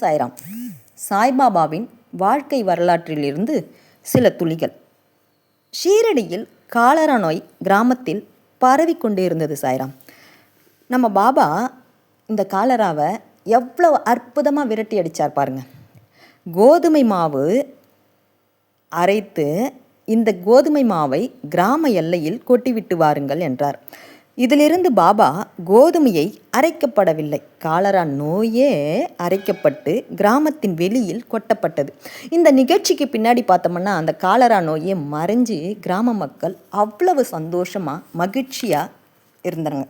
சாய்ராம். சாய்பாபாவின் வாழ்க்கை வரலாற்றிலிருந்து சில துளிகள். ஷீரடியில் காலரா நோய் கிராமத்தில் பரவிக்கொண்டே இருந்தது சாய்ராம். நம்ம பாபா இந்த காலராவை எவ்வளோ அற்புதமாக விரட்டி அடித்தார் பாருங்க. கோதுமை மாவு அரைத்து இந்த கோதுமை மாவை கிராம எல்லையில் கொட்டிவிட்டு வாருங்கள் என்றார். இதிலிருந்து பாபா கோதுமையை அரைக்கப்படவில்லை, காலரா நோயே அரைக்கப்பட்டு கிராமத்தின் வெளியில் கொட்டப்பட்டது. இந்த நிகழ்ச்சிக்கு பின்னாடி பார்த்தோம்னா அந்த காலரா நோயே மறைஞ்சு கிராம மக்கள் அவ்வளவு சந்தோஷமாக மகிழ்ச்சியாக இருந்தாங்க.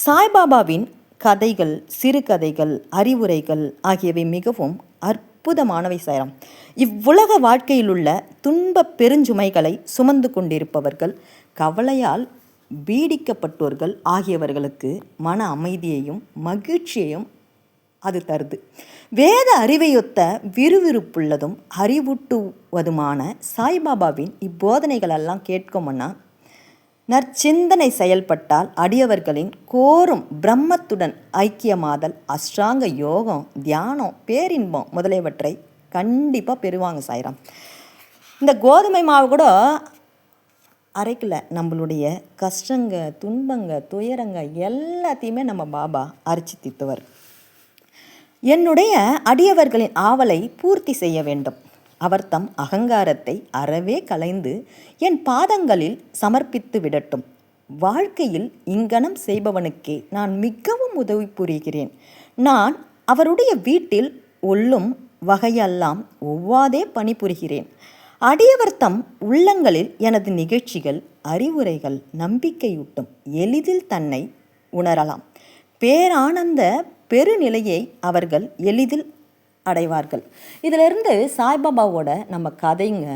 சாய்பாபாவின் கதைகள், சிறுகதைகள், அறிவுரைகள் ஆகியவை மிகவும் அற்புதமானவை சாய்ராம். இவ்வுலக வாழ்க்கையில் உள்ள துன்ப பெருஞ்சுமைகளை சுமந்து கொண்டிருப்பவர்கள், கவலையால் பீடிக்கப்பட்டோர்கள் ஆகியவர்களுக்கு மன அமைதியையும் மகிழ்ச்சியையும் அது தருது. வேத அறிவையொத்த விறுவிறுப்புள்ளதும் அறிவூட்டுவதுமான சாய்பாபாவின் இப்போதனைகளெல்லாம் கேட்கும்னா நற்சிந்தனை செயல்பட்டால் அடியவர்களின் கோரும் பிரம்மத்துடன் ஐக்கியமாதல், அஷ்டாங்க யோகம், தியானம், பேரின்பம் முதலியவற்றை கண்டிப்பாக பெறுவாங்க சாய்ராம். இந்த கோதுமை மாவு கூட அரைக்கல, நம்மளுடைய கஷ்டங்க, துன்பங்க, துயரங்க எல்லாத்தையுமே நம்ம பாபா அரைச்சி தீர்த்தவர். என்னுடைய அடியவர்களின் ஆவலை பூர்த்தி செய்ய வேண்டும். அவர் தம் அகங்காரத்தை அறவே களைந்து என் பாதங்களில் சமர்ப்பித்து விடட்டும். வாழ்க்கையில் இங்கனம் செய்பவனுக்கே நான் மிகவும் உதவி புரிகிறேன். நான் அவருடைய வீட்டில் ஒல்லும் வகையெல்லாம் ஒவ்வாதே பணிபுரிகிறேன். அடியவர் தம் உள்ளங்களில் எனது நிகழ்ச்சிகள், அறிவுரைகள் நம்பிக்கையூட்டும். எளிதில் தன்னை உணரலாம். பேரானந்த பெருநிலையை அவர்கள் எளிதில் அடைவார்கள். இதிலிருந்து சாய்பாபாவோட நம்ம கதைங்க,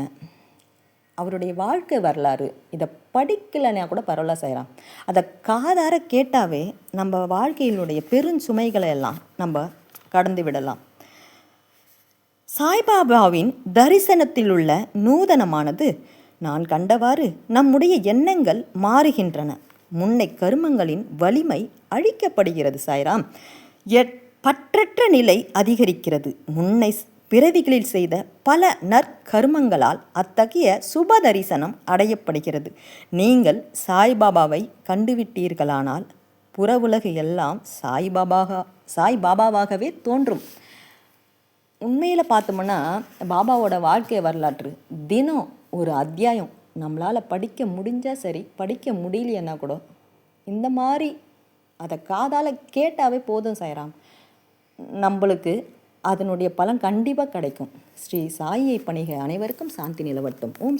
அவருடைய வாழ்க்கை வரலாறு, இதை படிக்கலைன்னா கூட பரவாயில்ல செய்யலாம். அதை காதார கேட்டாவே நம்ம வாழ்க்கையினுடைய பெருஞ்சுமைகளை எல்லாம் நம்ம கடந்து விடலாம். சாய்பாபாவின் தரிசனத்தில் உள்ள நூதனமானது, நான் கண்டவாறு நம்முடைய எண்ணங்கள் மாறுகின்றன. முன்னை கருமங்களின் வலிமை அழிக்கப்படுகிறது சாய்ராம். பற்றற்ற நிலை அதிகரிக்கிறது. முன்னை பிறவிகளில் செய்த பல நற்கருமங்களால் அத்தகைய சுப தரிசனம் அடையப்படுகிறது. நீங்கள் சாய்பாபாவை கண்டுவிட்டீர்களானால் புற உலகு எல்லாம் சாய்பாபாவாகவே தோன்றும். உண்மையில் பார்த்தோம்னா பாபாவோட வாழ்க்கை வரலாற்று தினம் ஒரு அத்தியாயம் நம்மளால் படிக்க முடிஞ்சால் சரி, படிக்க முடியலைன்னா கூட இந்த மாதிரி அதை காதால் கேட்டாவே போதும் சாய்ராம், நம்மளுக்கு அதனுடைய பலன் கண்டிப்பாக கிடைக்கும். ஸ்ரீ சாயியை பணிக அனைவருக்கும் சாந்தி நிலவட்டும். ஓம்